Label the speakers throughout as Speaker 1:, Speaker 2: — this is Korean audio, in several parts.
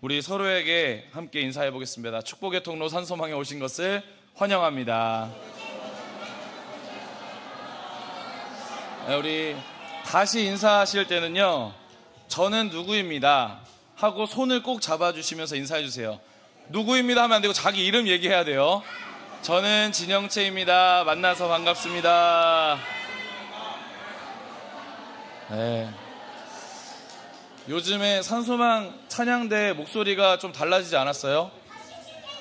Speaker 1: 우리 서로에게 함께 인사해 보겠습니다. 축복의 통로 산소망에 오신 것을 환영합니다. 우리 다시 인사하실 때는요, 저는 누구입니다 하고 손을 꼭 잡아주시면서 인사해 주세요. 누구입니다 하면 안 되고 자기 이름 얘기해야 돼요. 저는 진영채입니다. 만나서 반갑습니다. 네. 요즘에 산소망 찬양대 목소리가 좀 달라지지 않았어요?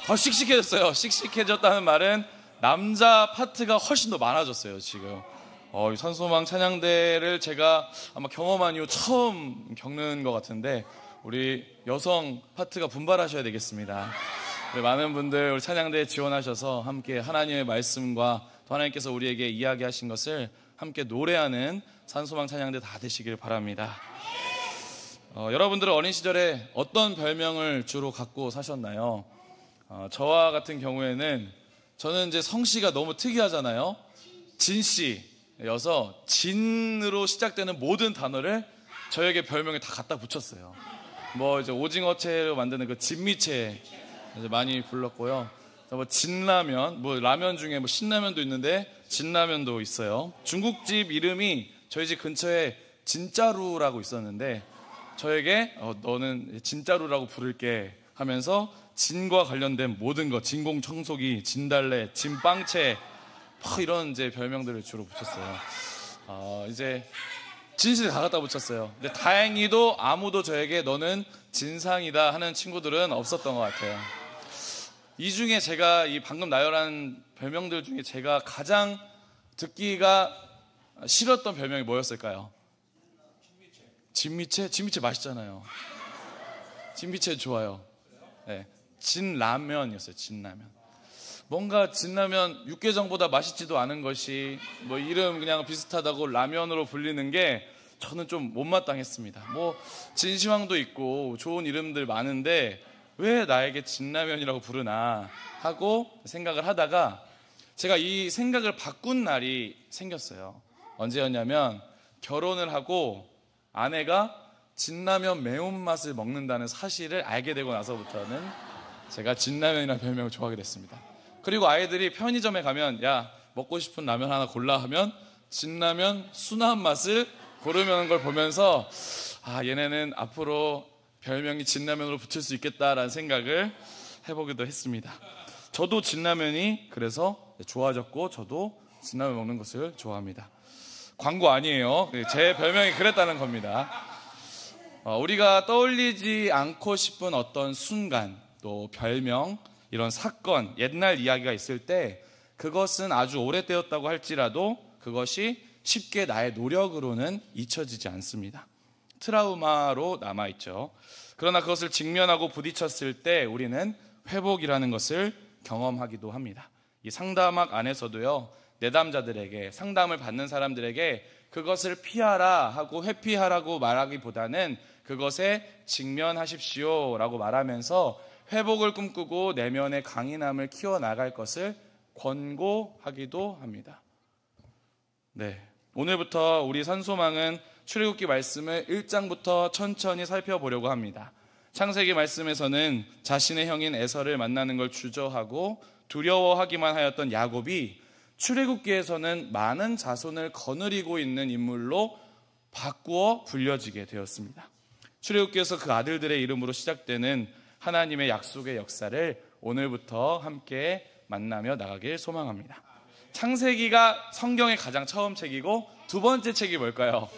Speaker 1: 더 씩씩해졌어요. 씩씩해졌다는 말은 남자 파트가 훨씬 더 많아졌어요, 지금. 이 산소망 찬양대를 제가 아마 경험한 이후 처음 겪는 것 같은데, 우리 여성 파트가 분발하셔야 되겠습니다. 우리 많은 분들 우리 찬양대에 지원하셔서 함께 하나님의 말씀과 또 하나님께서 우리에게 이야기하신 것을 함께 노래하는 산소망 찬양대 다 되시길 바랍니다. 여러분들은 어린 시절에 어떤 별명을 주로 갖고 사셨나요? 저와 같은 경우에는 저는 이제 성씨가 너무 특이하잖아요. 진씨여서 진으로 시작되는 모든 단어를 저에게 별명에 다 갖다 붙였어요. 이제 오징어채로 만드는 그 진미채 이제 많이 불렀고요. 진라면, 라면 중에 신라면도 있는데 진라면도 있어요. 중국집 이름이 저희 집 근처에 진짜루라고 있었는데, 저에게 너는 진짜루라고 부를게 하면서 진과 관련된 모든 것, 진공청소기, 진달래, 진빵채, 이런 이제 별명들을 주로 붙였어요. 이제 진실을 다 갖다 붙였어요. 근데 다행히도 아무도 저에게 너는 진상이다 하는 친구들은 없었던 것 같아요. 이 중에 제가 이 방금 나열한 별명들 중에 제가 가장 듣기가 싫었던 별명이 뭐였을까요? 진미채? 진미채 맛있잖아요. 진미채 좋아요. 네. 진라면이었어요. 진라면. 뭔가 진라면 육개장보다 맛있지도 않은 것이 이름 그냥 비슷하다고 라면으로 불리는 게 저는 좀 못마땅했습니다. 진시황도 있고 좋은 이름들 많은데 왜 나에게 진라면이라고 부르나 하고 생각을 하다가 제가 이 생각을 바꾼 날이 생겼어요. 언제였냐면 결혼을 하고 아내가 진라면 매운맛을 먹는다는 사실을 알게 되고 나서부터는 제가 진라면이라는 별명을 좋아하게 됐습니다. 그리고 아이들이 편의점에 가면 야 먹고 싶은 라면 하나 골라 하면 진라면 순한 맛을 고르는 걸 보면서 얘네는 앞으로 별명이 진라면으로 붙을 수 있겠다라는 생각을 해보기도 했습니다. 저도 진라면이 그래서 좋아졌고 저도 진라면 먹는 것을 좋아합니다. 광고 아니에요. 제 별명이 그랬다는 겁니다. 우리가 떠올리지 않고 싶은 어떤 순간, 또 별명, 이런 사건, 옛날 이야기가 있을 때 그것은 아주 오래되었다고 할지라도 그것이 쉽게 나의 노력으로는 잊혀지지 않습니다. 트라우마로 남아있죠. 그러나 그것을 직면하고 부딪혔을 때 우리는 회복이라는 것을 경험하기도 합니다. 이 상담학 안에서도요, 내담자들에게, 상담을 받는 사람들에게 그것을 피하라 하고 회피하라고 말하기보다는 그것에 직면하십시오 라고 말하면서 회복을 꿈꾸고 내면의 강인함을 키워나갈 것을 권고하기도 합니다. 네, 오늘부터 우리 산소망은 출애굽기 말씀을 1장부터 천천히 살펴보려고 합니다. 창세기 말씀에서는 자신의 형인 에서를 만나는 걸 주저하고 두려워하기만 하였던 야곱이 출애굽기에서는 많은 자손을 거느리고 있는 인물로 바꾸어 불려지게 되었습니다. 출애굽기에서 그 아들들의 이름으로 시작되는 하나님의 약속의 역사를 오늘부터 함께 만나며 나가길 소망합니다. 창세기가 성경의 가장 처음 책이고 두 번째 책이 뭘까요?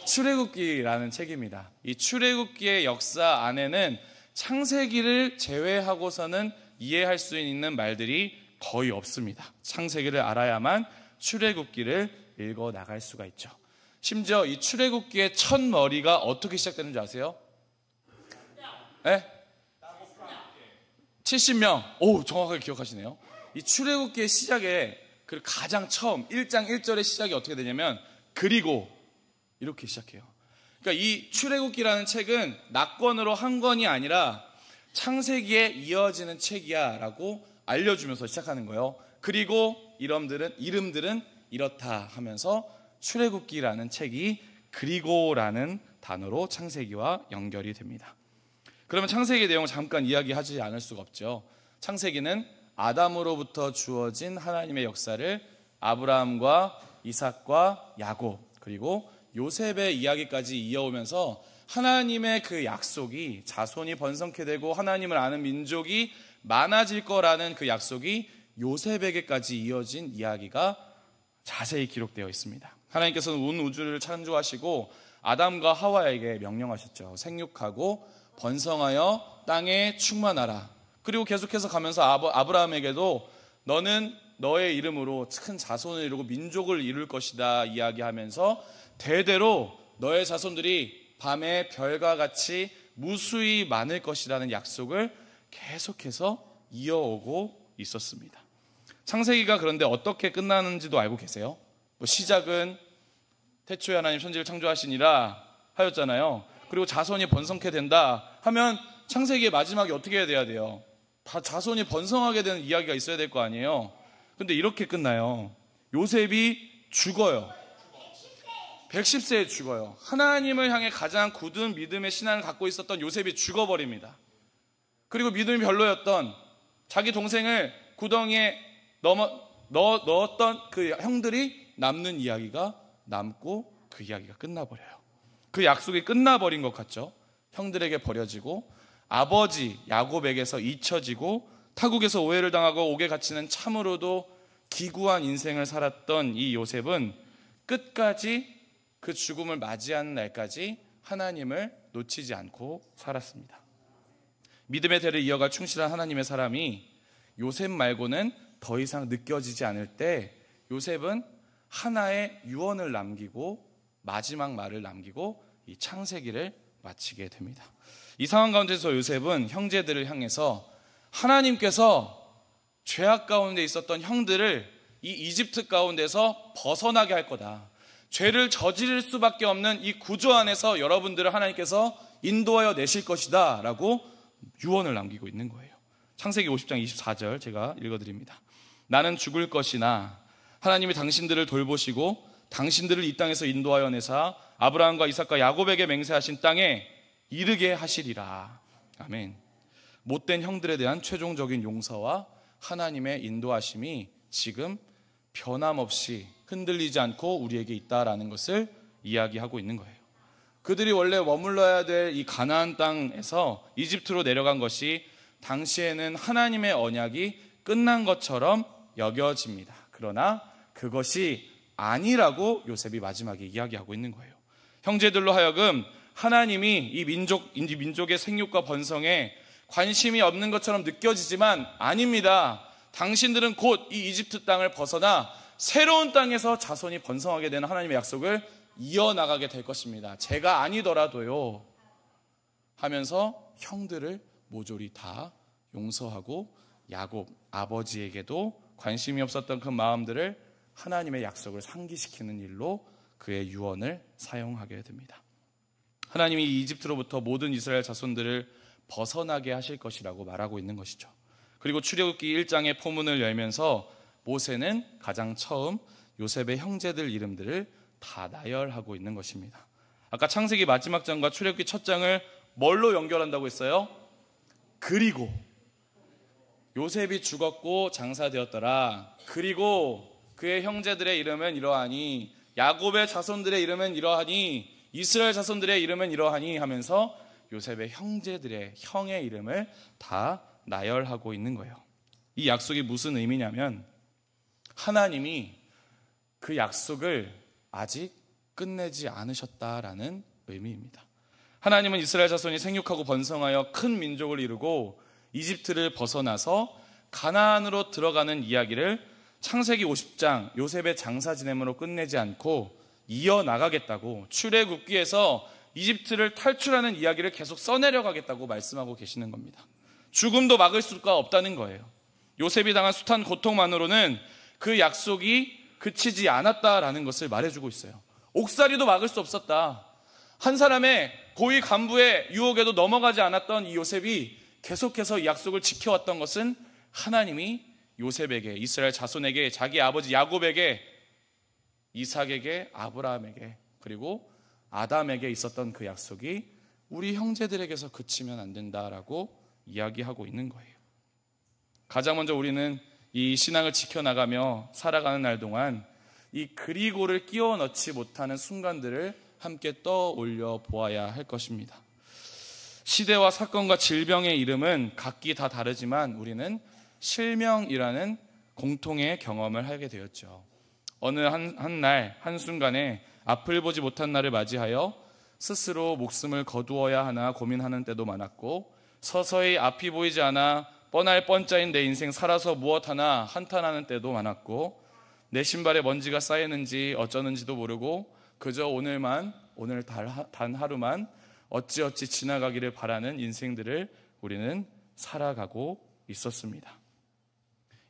Speaker 1: 출애굽기라는 책입니다. 이 출애굽기의 역사 안에는 창세기를 제외하고서는 이해할 수 있는 말들이 거의 없습니다. 창세기를 알아야만 출애굽기를 읽어 나갈 수가 있죠. 심지어 이 출애굽기의 첫 머리가 어떻게 시작되는지 아세요? 네? 70명. 오, 정확하게 기억하시네요. 이 출애굽기의 시작에 그 가장 처음 1장 1절의 시작이 어떻게 되냐면 그리고 이렇게 시작해요. 그러니까 이 출애굽기라는 책은 낙권으로 한 권이 아니라 창세기에 이어지는 책이야 라고 알려주면서 시작하는 거예요. 그리고 이름들은 이렇다 하면서 출애굽기라는 책이 그리고라는 단어로 창세기와 연결이 됩니다. 그러면 창세기 내용을 잠깐 이야기하지 않을 수가 없죠. 창세기는 아담으로부터 주어진 하나님의 역사를 아브라함과 이삭과 야곱 그리고 요셉의 이야기까지 이어오면서 하나님의 그 약속이 자손이 번성케 되고 하나님을 아는 민족이 많아질 거라는 그 약속이 요셉에게까지 이어진 이야기가 자세히 기록되어 있습니다. 하나님께서는 온 우주를 창조하시고 아담과 하와에게 명령하셨죠. 생육하고 번성하여 땅에 충만하라. 그리고 계속해서 가면서 아브라함에게도 너는 너의 이름으로 큰 자손을 이루고 민족을 이룰 것이다 이야기하면서 대대로 너의 자손들이 밤의 별과 같이 무수히 많을 것이라는 약속을 계속해서 이어오고 있었습니다. 창세기가 그런데 어떻게 끝나는지도 알고 계세요? 시작은 태초에 하나님 천지를 창조하시니라 하였잖아요. 그리고 자손이 번성케 된다 하면 창세기의 마지막이 어떻게 돼야 돼요? 다 자손이 번성하게 되는 이야기가 있어야 될 거 아니에요. 근데 이렇게 끝나요. 요셉이 죽어요. 110세에 죽어요. 하나님을 향해 가장 굳은 믿음의 신앙을 갖고 있었던 요셉이 죽어버립니다. 그리고 믿음이 별로였던 자기 동생을 구덩이에 넣었던 그 형들이 남는 이야기가 남고 그 이야기가 끝나버려요. 그 약속이 끝나버린 것 같죠. 형들에게 버려지고 아버지 야곱에게서 잊혀지고 타국에서 오해를 당하고 옥에 갇히는 참으로도 기구한 인생을 살았던 이 요셉은 끝까지 그 죽음을 맞이하는 날까지 하나님을 놓치지 않고 살았습니다. 믿음의 대를 이어갈 충실한 하나님의 사람이 요셉 말고는 더 이상 느껴지지 않을 때 요셉은 하나의 유언을 남기고 마지막 말을 남기고 이 창세기를 마치게 됩니다. 이 상황 가운데서 요셉은 형제들을 향해서 하나님께서 죄악 가운데 있었던 형들을 이 이집트 가운데서 벗어나게 할 거다. 죄를 저지를 수밖에 없는 이 구조 안에서 여러분들을 하나님께서 인도하여 내실 것이다 라고 유언을 남기고 있는 거예요. 창세기 50장 24절 제가 읽어드립니다. 나는 죽을 것이나 하나님이 당신들을 돌보시고 당신들을 이 땅에서 인도하여 내사 아브라함과 이삭과 야곱에게 맹세하신 땅에 이르게 하시리라. 아멘. 못된 형들에 대한 최종적인 용서와 하나님의 인도하심이 지금 변함없이 흔들리지 않고 우리에게 있다라는 것을 이야기하고 있는 거예요. 그들이 원래 머물러야 될 이 가나안 땅에서 이집트로 내려간 것이 당시에는 하나님의 언약이 끝난 것처럼 여겨집니다. 그러나 그것이 아니라고 요셉이 마지막에 이야기하고 있는 거예요. 형제들로 하여금 하나님이 이 민족의 생육과 번성에 관심이 없는 것처럼 느껴지지만 아닙니다. 당신들은 곧 이 이집트 땅을 벗어나 새로운 땅에서 자손이 번성하게 되는 하나님의 약속을 이어나가게 될 것입니다. 제가 아니더라도요 하면서 형들을 모조리 다 용서하고 야곱 아버지에게도 관심이 없었던 그 마음들을 하나님의 약속을 상기시키는 일로 그의 유언을 사용하게 됩니다. 하나님이 이집트로부터 모든 이스라엘 자손들을 벗어나게 하실 것이라고 말하고 있는 것이죠. 그리고 출애굽기 1장의 포문을 열면서 모세는 가장 처음 요셉의 형제들 이름들을 다 나열하고 있는 것입니다. 아까 창세기 마지막 장과 출애굽기 첫 장을 뭘로 연결한다고 했어요? 그리고 요셉이 죽었고 장사되었더라. 그리고 그의 형제들의 이름은 이러하니 야곱의 자손들의 이름은 이러하니 이스라엘 자손들의 이름은 이러하니 하면서 요셉의 형제들의 형의 이름을 다 나열하고 있는 거예요. 이 약속이 무슨 의미냐면 하나님이 그 약속을 아직 끝내지 않으셨다라는 의미입니다. 하나님은 이스라엘 자손이 생육하고 번성하여 큰 민족을 이루고 이집트를 벗어나서 가나안으로 들어가는 이야기를 창세기 50장 요셉의 장사 지냄으로 끝내지 않고 이어나가겠다고 출애굽기에서 이집트를 탈출하는 이야기를 계속 써내려가겠다고 말씀하고 계시는 겁니다. 죽음도 막을 수가 없다는 거예요. 요셉이 당한 숱한 고통만으로는 그 약속이 그치지 않았다라는 것을 말해주고 있어요. 옥살이도 막을 수 없었다. 한 사람의 고위 간부의 유혹에도 넘어가지 않았던 이 요셉이 계속해서 이 약속을 지켜왔던 것은 하나님이 요셉에게, 이스라엘 자손에게, 자기 아버지 야곱에게, 이삭에게, 아브라함에게, 그리고 아담에게 있었던 그 약속이 우리 형제들에게서 그치면 안 된다라고 이야기하고 있는 거예요. 가장 먼저 우리는 이 신앙을 지켜나가며 살아가는 날 동안 이 그리고를 끼워 넣지 못하는 순간들을 함께 떠올려 보아야 할 것입니다. 시대와 사건과 질병의 이름은 각기 다 다르지만 우리는 실명이라는 공통의 경험을 하게 되었죠. 어느 날 한순간에 앞을 보지 못한 날을 맞이하여 스스로 목숨을 거두어야 하나 고민하는 때도 많았고, 서서히 앞이 보이지 않아 뻔할 뻔짜인 내 인생 살아서 무엇하나 한탄하는 때도 많았고, 내 신발에 먼지가 쌓이는지 어쩌는지도 모르고 그저 오늘 단 하루만 어찌어찌 지나가기를 바라는 인생들을 우리는 살아가고 있었습니다.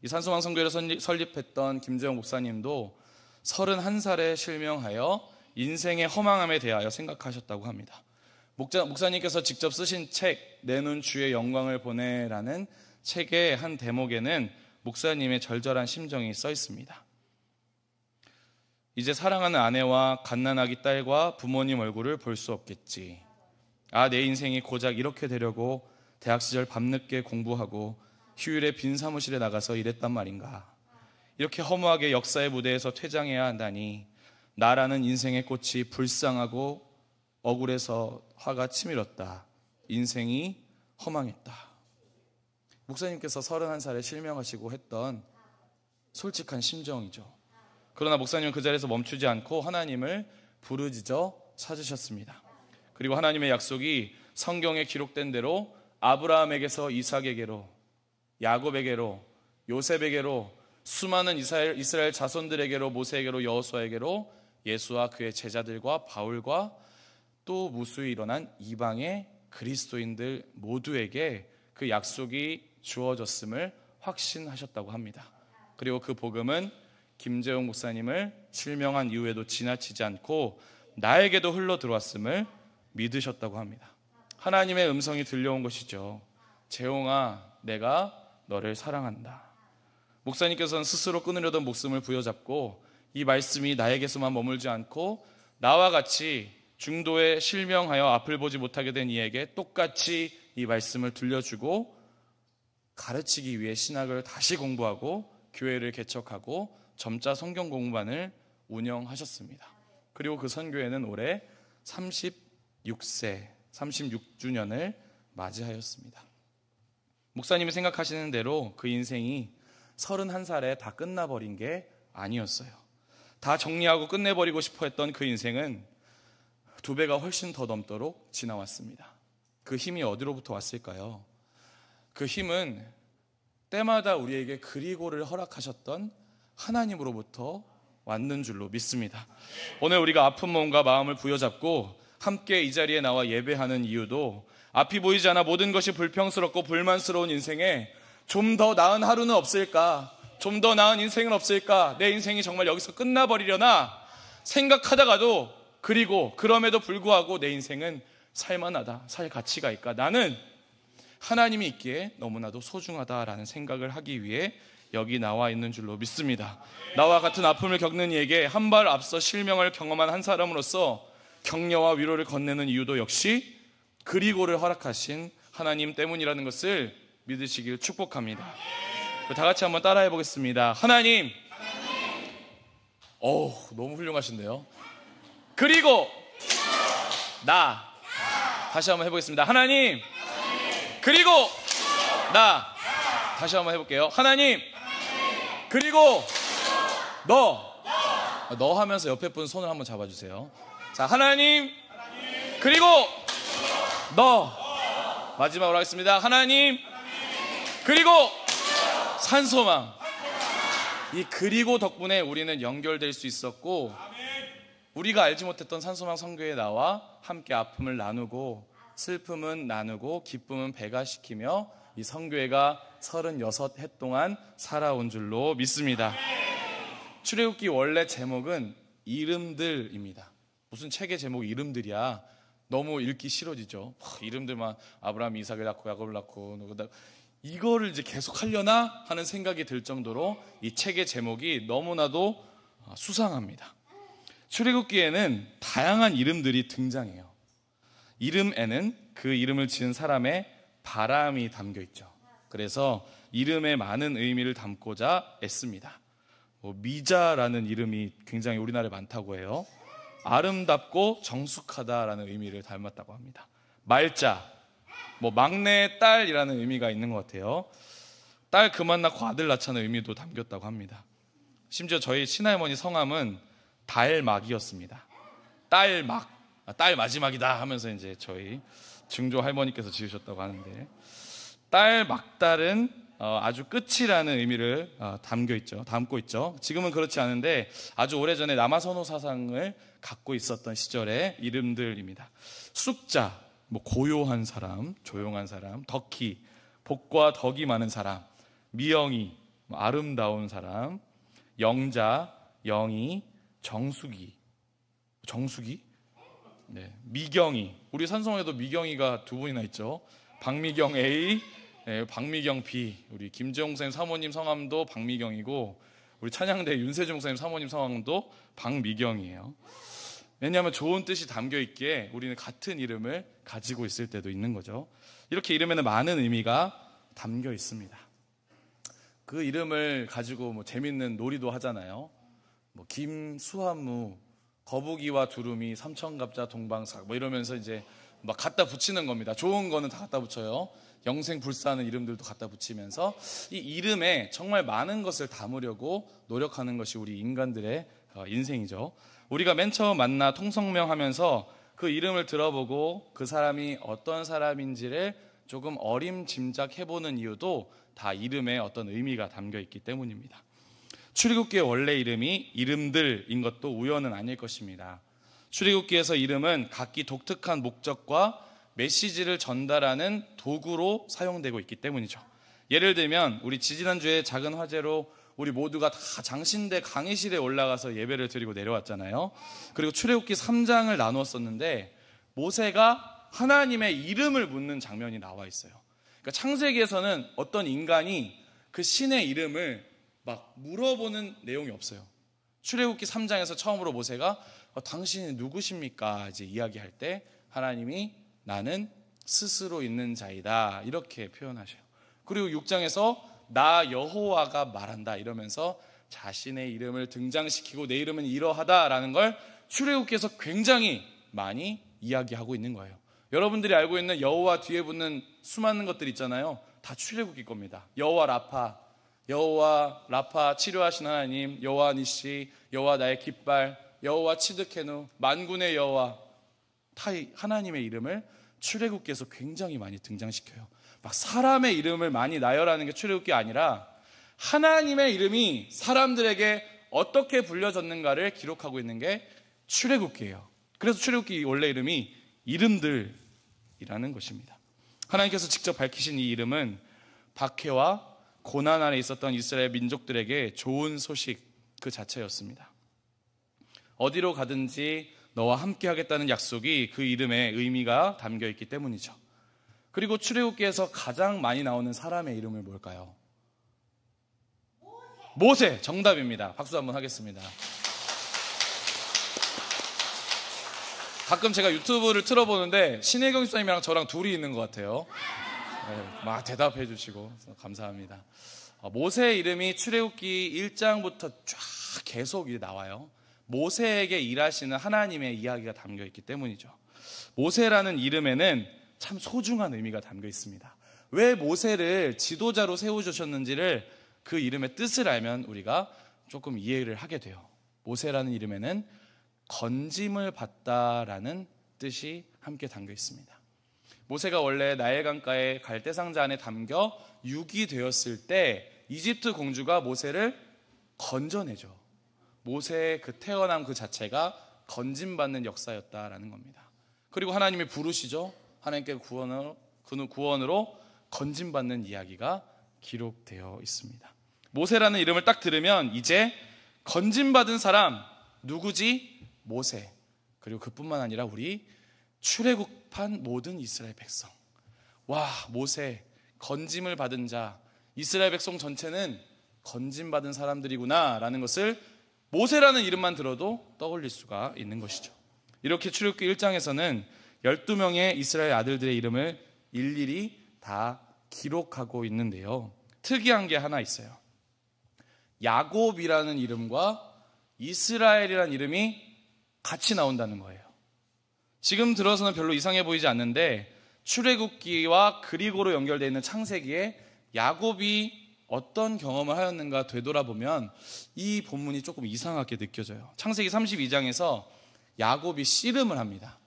Speaker 1: 이 산소망 성교회를 설립했던 김재용 목사님도 31살에 실명하여 인생의 허망함에 대하여 생각하셨다고 합니다. 목사님께서 직접 쓰신 책 내 눈 주의 영광을 보내라는 책의 한 대목에는 목사님의 절절한 심정이 써 있습니다. 이제 사랑하는 아내와 갓난아기 딸과 부모님 얼굴을 볼 수 없겠지. 내 인생이 고작 이렇게 되려고 대학 시절 밤늦게 공부하고 휴일에 빈 사무실에 나가서 일했단 말인가. 이렇게 허무하게 역사의 무대에서 퇴장해야 한다니 나라는 인생의 꽃이 불쌍하고 억울해서 화가 치밀었다. 인생이 허망했다. 목사님께서 31살에 실명하시고 했던 솔직한 심정이죠. 그러나 목사님은 그 자리에서 멈추지 않고 하나님을 부르짖어 찾으셨습니다. 그리고 하나님의 약속이 성경에 기록된 대로 아브라함에게서 이삭에게로, 야곱에게로, 요셉에게로, 수많은 이스라엘 자손들에게로, 모세에게로, 여호수아에게로, 예수와 그의 제자들과 바울과 또 무수히 일어난 이방의 그리스도인들 모두에게 그 약속이 주어졌음을 확신하셨다고 합니다. 그리고 그 복음은 김재용 목사님을 실명한 이후에도 지나치지 않고 나에게도 흘러 들어왔음을 믿으셨다고 합니다. 하나님의 음성이 들려온 것이죠. 재용아, 내가 너를 사랑한다. 목사님께서는 스스로 끊으려던 목숨을 부여잡고 이 말씀이 나에게서만 머물지 않고 나와 같이 중도에 실명하여 앞을 보지 못하게 된 이에게 똑같이 이 말씀을 들려주고 가르치기 위해 신학을 다시 공부하고 교회를 개척하고 점자 성경 공부반을 운영하셨습니다. 그리고 그 선교회는 올해 36주년을 맞이하였습니다. 목사님이 생각하시는 대로 그 인생이 31살에 다 끝나버린 게 아니었어요. 다 정리하고 끝내버리고 싶어 했던 그 인생은 2배가 훨씬 더 넘도록 지나왔습니다. 그 힘이 어디로부터 왔을까요? 그 힘은 때마다 우리에게 그리고를 허락하셨던 하나님으로부터 왔는 줄로 믿습니다. 오늘 우리가 아픈 몸과 마음을 부여잡고 함께 이 자리에 나와 예배하는 이유도 앞이 보이지 않아 모든 것이 불평스럽고 불만스러운 인생에 좀 더 나은 하루는 없을까? 좀 더 나은 인생은 없을까? 내 인생이 정말 여기서 끝나버리려나? 생각하다가도 그리고 그럼에도 불구하고 내 인생은 살만하다, 살 가치가 있까? 나는 하나님이 있기에 너무나도 소중하다라는 생각을 하기 위해 여기 나와 있는 줄로 믿습니다. 나와 같은 아픔을 겪는 이에게 한 발 앞서 실명을 경험한 한 사람으로서 격려와 위로를 건네는 이유도 역시 그리고를 허락하신 하나님 때문이라는 것을 믿으시길 축복합니다. 다 같이 한번 따라해 보겠습니다. 하나님. 너무 훌륭하신데요. 그리고 나. 다시 한번 해보겠습니다. 하나님. 그리고 나. 다시 한번 해볼게요. 하나님. 그리고 너 하면서 옆에 분 손을 한번 잡아주세요. 자, 하나님. 그리고 너. 마지막으로 하겠습니다. 하나님. 그리고 산소망. 이 그리고 덕분에 우리는 연결될 수 있었고, 우리가 알지 못했던 산소망 성교에 나와 함께 아픔을 나누고 슬픔은 나누고 기쁨은 배가시키며 이 성교회가 36해 동안 살아온 줄로 믿습니다. 출애굽기 원래 제목은 이름들입니다. 무슨 책의 제목이 이름들이야. 너무 읽기 싫어지죠. 이름들만 아브라함, 이삭을 낳고 야곱을 낳고 이거를 이제 계속 하려나 하는 생각이 들 정도로 이 책의 제목이 너무나도 수상합니다. 출애굽기에는 다양한 이름들이 등장해요. 이름에는 그 이름을 지은 사람의 바람이 담겨 있죠. 그래서 이름에 많은 의미를 담고자 애씁니다. 미자라는 이름이 굉장히 우리나라에 많다고 해요. 아름답고 정숙하다라는 의미를 닮았다고 합니다. 말자, 막내 딸이라는 의미가 있는 것 같아요. 딸 그만 낳고 아들 낳자는 의미도 담겼다고 합니다. 심지어 저희 친할머니 성함은 달막이었습니다. 딸막, 딸 마지막이다 하면서 이제 저희 증조 할머니께서 지으셨다고 하는데, 딸 막달은 아주 끝이라는 의미를 담고 있죠. 지금은 그렇지 않은데 아주 오래전에 남아선호 사상을 갖고 있었던 시절의 이름들입니다. 쑥자, 고요한 사람, 조용한 사람. 덕희, 복과 덕이 많은 사람. 미영이, 아름다운 사람. 영자, 영희, 정숙이. 네, 미경이. 우리 산성에도 미경이가 두 분이나 있죠. 박미경 A, 네, 박미경 B. 우리 김재홍 선생님 사모님 성함도 박미경이고, 우리 찬양대 윤세중 선생님 사모님 성함도 박미경이에요. 왜냐하면 좋은 뜻이 담겨 있기에 우리는 같은 이름을 가지고 있을 때도 있는 거죠. 이렇게 이름에는 많은 의미가 담겨 있습니다. 그 이름을 가지고 재밌는 놀이도 하잖아요. 김수한무, 거북이와 두루미, 삼천갑자, 동방삭 이러면서 이제 막 갖다 붙이는 겁니다. 좋은 거는 다 갖다 붙여요. 영생불사하는 이름들도 갖다 붙이면서 이 이름에 정말 많은 것을 담으려고 노력하는 것이 우리 인간들의 인생이죠. 우리가 맨 처음 만나 통성명 하면서 그 이름을 들어보고 그 사람이 어떤 사람인지를 조금 어림짐작해보는 이유도 다 이름에 어떤 의미가 담겨 있기 때문입니다. 출애굽기의 원래 이름이 이름들인 것도 우연은 아닐 것입니다. 출애굽기에서 이름은 각기 독특한 목적과 메시지를 전달하는 도구로 사용되고 있기 때문이죠. 예를 들면 우리 지지난주에 작은 화제로 우리 모두가 다 장신대 강의실에 올라가서 예배를 드리고 내려왔잖아요. 그리고 출애굽기 3장을 나누었었는데 모세가 하나님의 이름을 묻는 장면이 나와 있어요. 그러니까 창세기에서는 어떤 인간이 그 신의 이름을 막 물어보는 내용이 없어요. 출애굽기 3장에서 처음으로 모세가 당신이 누구십니까? 이제 이야기할 때 하나님이 나는 스스로 있는 자이다 이렇게 표현하셔요. 그리고 6장에서 나 여호와가 말한다 이러면서 자신의 이름을 등장시키고 내 이름은 이러하다라는 걸 출애굽기에서 굉장히 많이 이야기하고 있는 거예요. 여러분들이 알고 있는 여호와 뒤에 붙는 수많은 것들 있잖아요. 다 출애굽기 겁니다. 여호와 라파 치료하신 하나님, 여호와 니시, 여호와 나의 깃발, 여호와 치드케누, 만군의 여호와, 다 하나님의 이름을 출애굽기에서 굉장히 많이 등장시켜요. 막 사람의 이름을 많이 나열하는 게 출애굽기 아니라 하나님의 이름이 사람들에게 어떻게 불려졌는가를 기록하고 있는 게 출애굽기예요. 그래서 출애굽기 원래 이름이 이름들이라는 것입니다. 하나님께서 직접 밝히신 이 이름은 박해와 고난 안에 있었던 이스라엘 민족들에게 좋은 소식 그 자체였습니다. 어디로 가든지 너와 함께 하겠다는 약속이 그 이름에 의미가 담겨 있기 때문이죠. 그리고 출애굽기에서 가장 많이 나오는 사람의 이름은 뭘까요? 모세! 정답입니다. 박수 한번 하겠습니다. 가끔 제가 유튜브를 틀어보는데 신혜경 집사님이랑 저랑 둘이 있는 것 같아요. 네, 막 대답해 주시고 감사합니다. 모세 이름이 출애굽기 1장부터 쫙 계속 나와요. 모세에게 일하시는 하나님의 이야기가 담겨 있기 때문이죠. 모세라는 이름에는 참 소중한 의미가 담겨 있습니다. 왜 모세를 지도자로 세워주셨는지를 그 이름의 뜻을 알면 우리가 조금 이해를 하게 돼요. 모세라는 이름에는 건짐을 받다라는 뜻이 함께 담겨 있습니다. 모세가 원래 나일 강가의 갈대상자 안에 담겨 육이 되었을 때 이집트 공주가 모세를 건져내죠. 모세의 그 태어남 그 자체가 건짐받는 역사였다라는 겁니다. 그리고 하나님이 부르시죠. 하나님께 구원으로 건짐받는 이야기가 기록되어 있습니다. 모세라는 이름을 딱 들으면 이제 건짐받은 사람 누구지? 모세. 그리고 그뿐만 아니라 우리 출애굽한 모든 이스라엘 백성. 와, 모세 건짐을 받은 자, 이스라엘 백성 전체는 건짐받은 사람들이구나 라는 것을 모세라는 이름만 들어도 떠올릴 수가 있는 것이죠. 이렇게 출애굽기 1장에서는 12명의 이스라엘 아들들의 이름을 일일이 다 기록하고 있는데요. 특이한 게 하나 있어요. 야곱이라는 이름과 이스라엘이라는 이름이 같이 나온다는 거예요. 지금 들어서는 별로 이상해 보이지 않는데 출애굽기와 그리고로 연결되어 있는 창세기에 야곱이 어떤 경험을 하였는가 되돌아보면 이 본문이 조금 이상하게 느껴져요. 창세기 32장에서 야곱이 씨름을 합니다.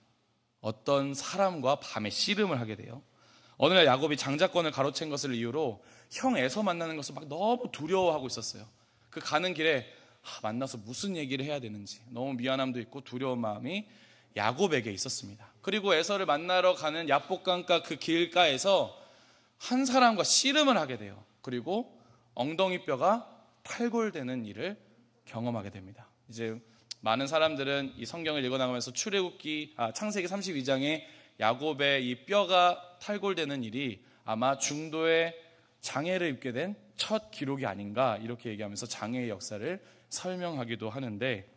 Speaker 1: 어떤 사람과 밤에 씨름을 하게 돼요. 어느 날 야곱이 장자권을 가로챈 것을 이유로 형 에서 만나는 것을 막 너무 두려워하고 있었어요. 그 가는 길에 만나서 무슨 얘기를 해야 되는지 너무 미안함도 있고 두려운 마음이 야곱에게 있었습니다. 그리고 에서를 만나러 가는 야복강가 그 길가에서 한 사람과 씨름을 하게 돼요. 그리고 엉덩이 뼈가 탈골되는 일을 경험하게 됩니다. 이제 많은 사람들은 이 성경을 읽어나가면서 창세기 32장에 야곱의 이 뼈가 탈골되는 일이 아마 중도에 장애를 입게 된 첫 기록이 아닌가 이렇게 얘기하면서 장애의 역사를 설명하기도 하는데,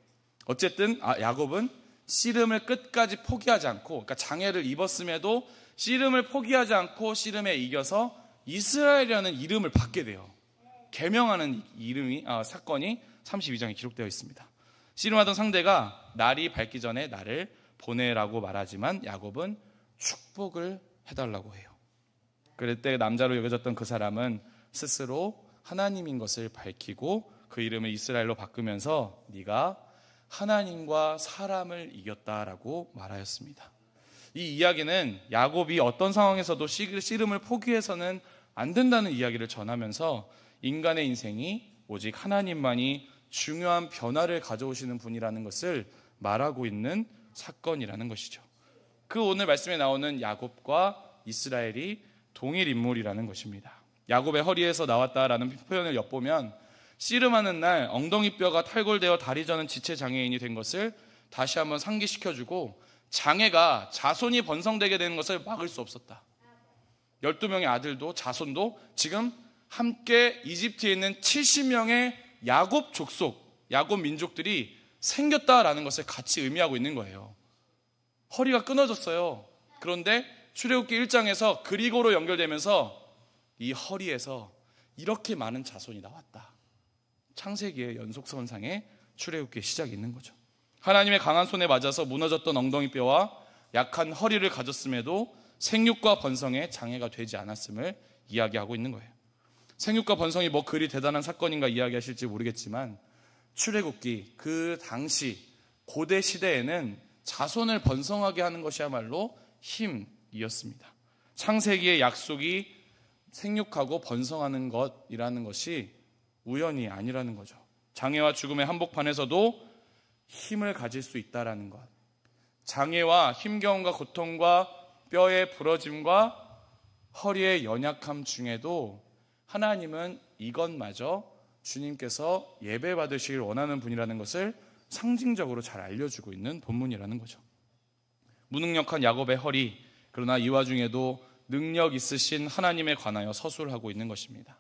Speaker 1: 어쨌든 야곱은 씨름을 끝까지 포기하지 않고, 그러니까 장애를 입었음에도 씨름을 포기하지 않고 씨름에 이겨서 이스라엘이라는 이름을 받게 돼요. 계명하는 사건이 32장에 기록되어 있습니다. 씨름하던 상대가 날이 밝기 전에 나를 보내라고 말하지만 야곱은 축복을 해달라고 해요. 그럴 때 남자로 여겨졌던 그 사람은 스스로 하나님인 것을 밝히고 그 이름을 이스라엘로 바꾸면서 네가 하나님과 사람을 이겼다라고 말하였습니다. 이 이야기는 야곱이 어떤 상황에서도 씨름을 포기해서는 안 된다는 이야기를 전하면서 인간의 인생이 오직 하나님만이 중요한 변화를 가져오시는 분이라는 것을 말하고 있는 사건이라는 것이죠. 그 오늘 말씀에 나오는 야곱과 이스라엘이 동일 인물이라는 것입니다. 야곱의 허리에서 나왔다라는 표현을 엿보면 씨름하는 날 엉덩이 뼈가 탈골되어 다리 저는 지체 장애인이 된 것을 다시 한번 상기시켜주고, 장애가 자손이 번성되게 되는 것을 막을 수 없었다. 12명의 아들도 자손도 지금 함께 이집트에 있는 70명의 야곱 족속, 야곱 민족들이 생겼다라는 것을 같이 의미하고 있는 거예요. 허리가 끊어졌어요. 그런데 출애굽기 1장에서 그리고로 연결되면서 이 허리에서 이렇게 많은 자손이 나왔다. 창세기의 연속선상에 출애굽기의 시작이 있는 거죠. 하나님의 강한 손에 맞아서 무너졌던 엉덩이뼈와 약한 허리를 가졌음에도 생육과 번성에 장애가 되지 않았음을 이야기하고 있는 거예요. 생육과 번성이 뭐 그리 대단한 사건인가 이야기하실지 모르겠지만 출애굽기 그 당시 고대 시대에는 자손을 번성하게 하는 것이야말로 힘이었습니다. 창세기의 약속이 생육하고 번성하는 것이라는 것이 우연이 아니라는 거죠. 장애와 죽음의 한복판에서도 힘을 가질 수 있다라는 것, 장애와 힘겨움과 고통과 뼈의 부러짐과 허리의 연약함 중에도 하나님은 이것마저 주님께서 예배 받으시길 원하는 분이라는 것을 상징적으로 잘 알려주고 있는 본문이라는 거죠. 무능력한 야곱의 허리, 그러나 이 와중에도 능력 있으신 하나님에 관하여 서술하고 있는 것입니다.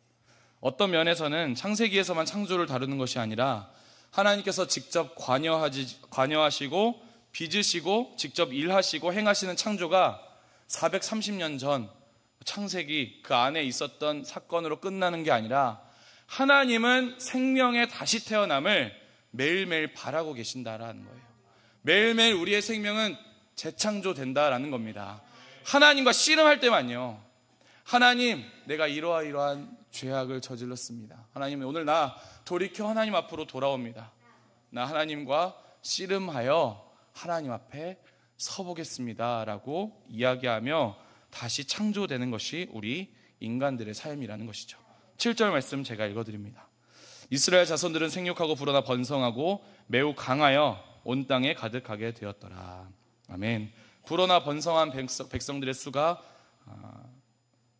Speaker 1: 어떤 면에서는 창세기에서만 창조를 다루는 것이 아니라 하나님께서 직접 관여하시고 빚으시고 직접 일하시고 행하시는 창조가 430년 전 창세기 그 안에 있었던 사건으로 끝나는 게 아니라 하나님은 생명의 다시 태어남을 매일매일 바라고 계신다라는 거예요. 매일매일 우리의 생명은 재창조된다라는 겁니다. 하나님과 씨름할 때만요. 하나님, 내가 이러한 죄악을 저질렀습니다. 하나님, 오늘 나 돌이켜 하나님 앞으로 돌아옵니다. 나 하나님과 씨름하여 하나님 앞에 서보겠습니다 라고 이야기하며 다시 창조되는 것이 우리 인간들의 삶이라는 것이죠. 7절 말씀 제가 읽어드립니다. 이스라엘 자손들은 생육하고 불어나 번성하고 매우 강하여 온 땅에 가득하게 되었더라. 아멘. 불어나 번성한 백성들의 수가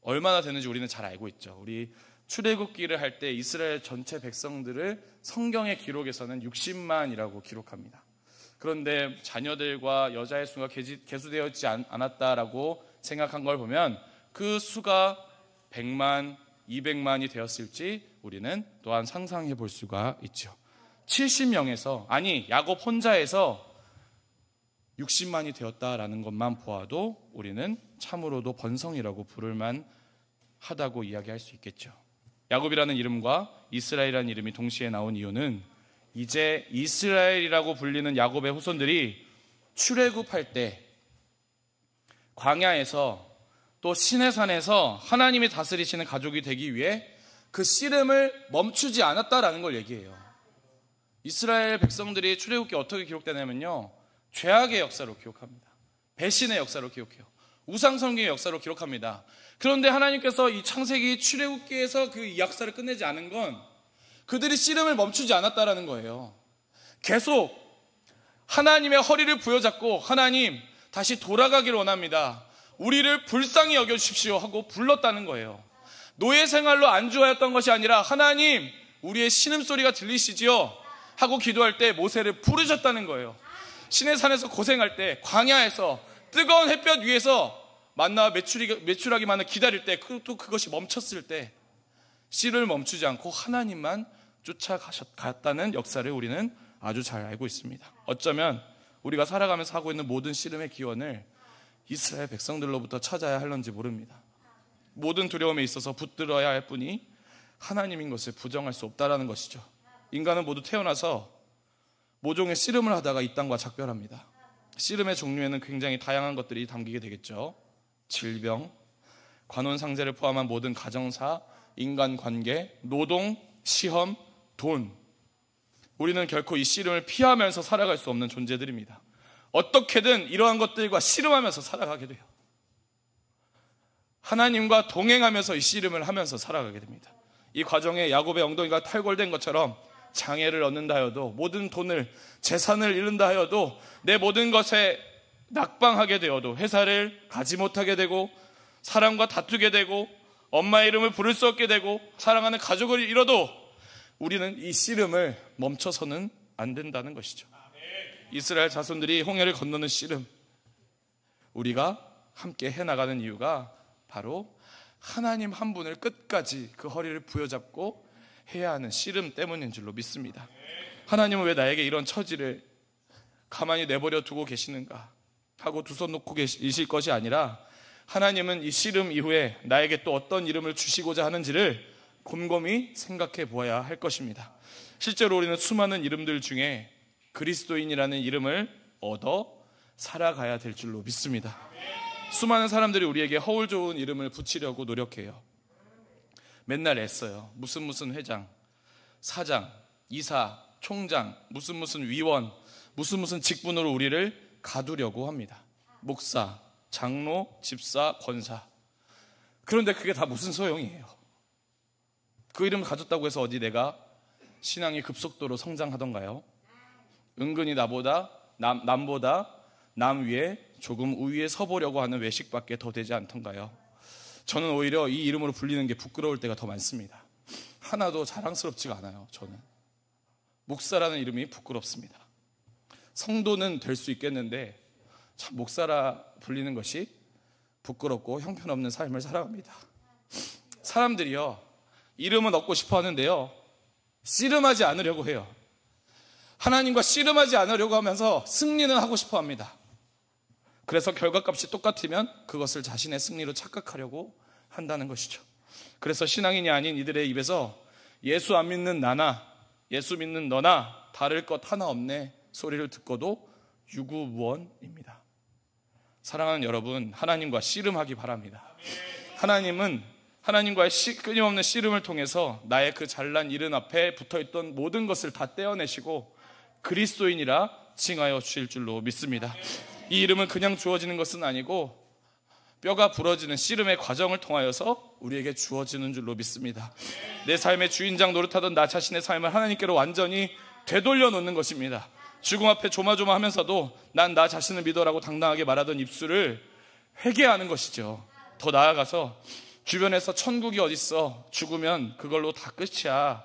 Speaker 1: 얼마나 되는지 우리는 잘 알고 있죠. 우리 출애굽기를 할 때 이스라엘 전체 백성들을 성경의 기록에서는 60만이라고 기록합니다. 그런데 자녀들과 여자의 수가 계수되어 있지 않았다라고 생각한 걸 보면 그 수가 100만, 200만이 되었을지 우리는 또한 상상해 볼 수가 있죠. 70명에서, 아니 야곱 혼자에서 60만이 되었다라는 것만 보아도 우리는 참으로도 번성이라고 부를만 하다고 이야기할 수 있겠죠. 야곱이라는 이름과 이스라엘이라는 이름이 동시에 나온 이유는 이제 이스라엘이라고 불리는 야곱의 후손들이 출애굽할 때 광야에서 또 시내산에서 하나님이 다스리시는 가족이 되기 위해 그 씨름을 멈추지 않았다라는 걸 얘기해요. 이스라엘 백성들이 출애굽기 어떻게 기록되냐면요, 죄악의 역사로 기록합니다. 배신의 역사로 기록해요. 우상숭배의 역사로 기록합니다. 그런데 하나님께서 이 창세기 출애굽기에서 그 역사를 끝내지 않은 건 그들이 씨름을 멈추지 않았다라는 거예요. 계속 하나님의 허리를 부여잡고 하나님 다시 돌아가기를 원합니다. 우리를 불쌍히 여겨주십시오 하고 불렀다는 거예요. 노예 생활로 안주하였던 것이 아니라 하나님 우리의 신음소리가 들리시지요 하고 기도할 때 모세를 부르셨다는 거예요. 시내산에서 고생할 때, 광야에서 뜨거운 햇볕 위에서 만나와 메추라기만을 기다릴 때, 또 그것이 멈췄을 때 씨를 멈추지 않고 하나님만 쫓아갔다는 역사를 우리는 아주 잘 알고 있습니다. 어쩌면 우리가 살아가면서 하고 있는 모든 씨름의 기원을 이스라엘 백성들로부터 찾아야 할런지 모릅니다. 모든 두려움에 있어서 붙들어야 할 분이 하나님인 것을 부정할 수 없다라는 것이죠. 인간은 모두 태어나서 모종의 씨름을 하다가 이 땅과 작별합니다. 씨름의 종류에는 굉장히 다양한 것들이 담기게 되겠죠. 질병, 관혼상제를 포함한 모든 가정사, 인간관계, 노동, 시험, 돈. 우리는 결코 이 씨름을 피하면서 살아갈 수 없는 존재들입니다. 어떻게든 이러한 것들과 씨름하면서 살아가게 돼요. 하나님과 동행하면서 이 씨름을 하면서 살아가게 됩니다. 이 과정에 야곱의 엉덩이가 탈골된 것처럼 장애를 얻는다 하여도, 모든 돈을, 재산을 잃는다 하여도, 내 모든 것에 낙방하게 되어도, 회사를 가지 못하게 되고, 사람과 다투게 되고, 엄마의 이름을 부를 수 없게 되고, 사랑하는 가족을 잃어도 우리는 이 씨름을 멈춰서는 안 된다는 것이죠. 이스라엘 자손들이 홍해를 건너는 씨름, 우리가 함께 해나가는 이유가 바로 하나님 한 분을 끝까지 그 허리를 부여잡고 해야 하는 씨름 때문인 줄로 믿습니다. 하나님은 왜 나에게 이런 처지를 가만히 내버려 두고 계시는가 하고 두 손 놓고 계실 것이 아니라, 하나님은 이 씨름 이후에 나에게 또 어떤 이름을 주시고자 하는지를 곰곰이 생각해 보아야 할 것입니다. 실제로 우리는 수많은 이름들 중에 그리스도인이라는 이름을 얻어 살아가야 될 줄로 믿습니다. 수많은 사람들이 우리에게 허울 좋은 이름을 붙이려고 노력해요. 맨날 애써요. 무슨 회장, 사장, 이사, 총장, 무슨 위원, 무슨 직분으로 우리를 가두려고 합니다. 목사, 장로, 집사, 권사. 그런데 그게 다 무슨 소용이에요? 그 이름을 가졌다고 해서 어디 내가 신앙이 급속도로 성장하던가요? 은근히 남보다 남 위에 조금 우위에 서보려고 하는 외식밖에 더 되지 않던가요? 저는 오히려 이 이름으로 불리는 게 부끄러울 때가 더 많습니다. 하나도 자랑스럽지가 않아요. 저는 목사라는 이름이 부끄럽습니다. 성도는 될 수 있겠는데 참 목사라 불리는 것이 부끄럽고 형편없는 삶을 살아갑니다. 사람들이요, 이름은 얻고 싶어 하는데요, 씨름하지 않으려고 해요. 하나님과 씨름하지 않으려고 하면서 승리는 하고 싶어 합니다. 그래서 결과값이 똑같으면 그것을 자신의 승리로 착각하려고 한다는 것이죠. 그래서 신앙인이 아닌 이들의 입에서 예수 안 믿는 나나 예수 믿는 너나 다를 것 하나 없네 소리를 듣고도 유구무원입니다. 사랑하는 여러분, 하나님과 씨름하기 바랍니다. 하나님은 하나님과의 끊임없는 씨름을 통해서 나의 그 잘난 이른 앞에 붙어있던 모든 것을 다 떼어내시고 그리스도인이라 칭하여 주실 줄로 믿습니다. 이 이름은 그냥 주어지는 것은 아니고 뼈가 부러지는 씨름의 과정을 통하여서 우리에게 주어지는 줄로 믿습니다. 내 삶의 주인장 노릇하던 나 자신의 삶을 하나님께로 완전히 되돌려 놓는 것입니다. 죽음 앞에 조마조마하면서도 난 나 자신을 믿어라고 당당하게 말하던 입술을 회개하는 것이죠. 더 나아가서 주변에서 천국이 어딨어, 죽으면 그걸로 다 끝이야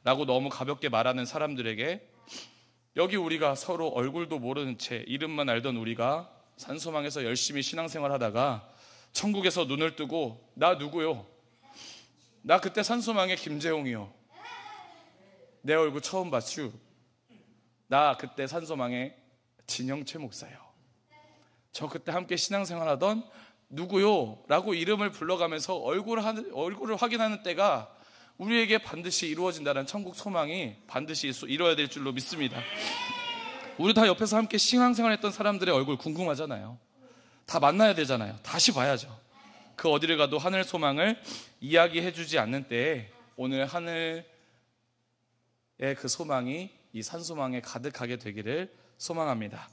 Speaker 1: 라고 너무 가볍게 말하는 사람들에게, 여기 우리가 서로 얼굴도 모르는 채 이름만 알던 우리가 산소망에서 열심히 신앙생활 하다가 천국에서 눈을 뜨고 나 누구요? 나 그때 산소망의 김재홍이요. 내 얼굴 처음 봤슈. 나 그때 산소망의 진영채 목사요. 저 그때 함께 신앙생활하던 누구요? 라고 이름을 불러가면서 얼굴을 확인하는 때가 우리에게 반드시 이루어진다는 천국 소망이 반드시 이루어야 될 줄로 믿습니다. 우리 다 옆에서 함께 신앙생활했던 사람들의 얼굴 궁금하잖아요. 다 만나야 되잖아요. 다시 봐야죠. 그 어디를 가도 하늘 소망을 이야기해주지 않는 때에 오늘 하늘의 그 소망이 이 산소망에 가득하게 되기를 소망합니다.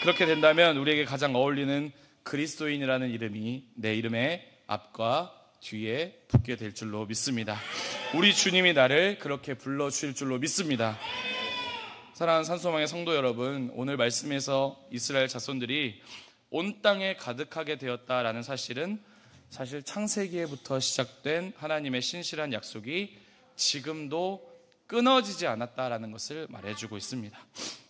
Speaker 1: 그렇게 된다면 우리에게 가장 어울리는 그리스도인이라는 이름이 내 이름의 앞과 뒤에 붙게 될 줄로 믿습니다. 우리 주님이 나를 그렇게 불러주실 줄로 믿습니다. 사랑하는 산소망의 성도 여러분, 오늘 말씀에서 이스라엘 자손들이 온 땅에 가득하게 되었다라는 사실은 사실 창세기에부터 시작된 하나님의 신실한 약속이 지금도 끊어지지 않았다라는 것을 말해주고 있습니다.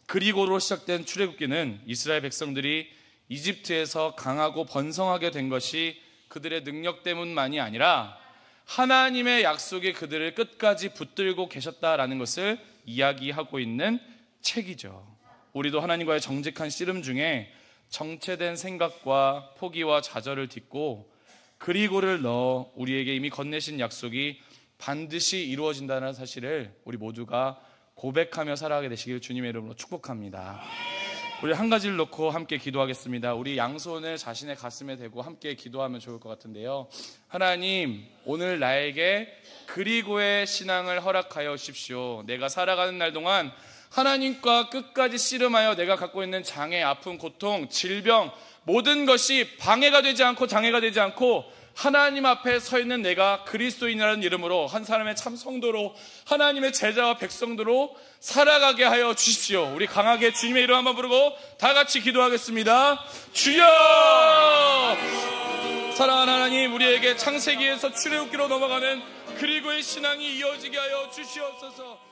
Speaker 1: 그리고로 시작된 출애굽기는 이스라엘 백성들이 이집트에서 강하고 번성하게 된 것이 그들의 능력 때문만이 아니라 하나님의 약속이 그들을 끝까지 붙들고 계셨다라는 것을 이야기하고 있는 책이죠. 우리도 하나님과의 정직한 씨름 중에 정체된 생각과 포기와 좌절을 딛고 그리고를 넣어 우리에게 이미 건네신 약속이 반드시 이루어진다는 사실을 우리 모두가 고백하며 살아가게 되시길 주님의 이름으로 축복합니다. 우리 한 가지를 놓고 함께 기도하겠습니다. 우리 양손을 자신의 가슴에 대고 함께 기도하면 좋을 것 같은데요. 하나님, 오늘 나에게 그리고의 신앙을 허락하여 주십시오. 내가 살아가는 날 동안 하나님과 끝까지 씨름하여 내가 갖고 있는 장애, 아픔, 고통, 질병 모든 것이 방해가 되지 않고 장애가 되지 않고 하나님 앞에 서 있는 내가 그리스도인이라는 이름으로 한 사람의 참 성도로 하나님의 제자와 백성도로 살아가게 하여 주십시오. 우리 강하게 주님의 이름 한번 부르고 다 같이 기도하겠습니다. 주여! 사랑하는 하나님, 우리에게 창세기에서 출애굽기로 넘어가는 그리고의 신앙이 이어지게 하여 주시옵소서.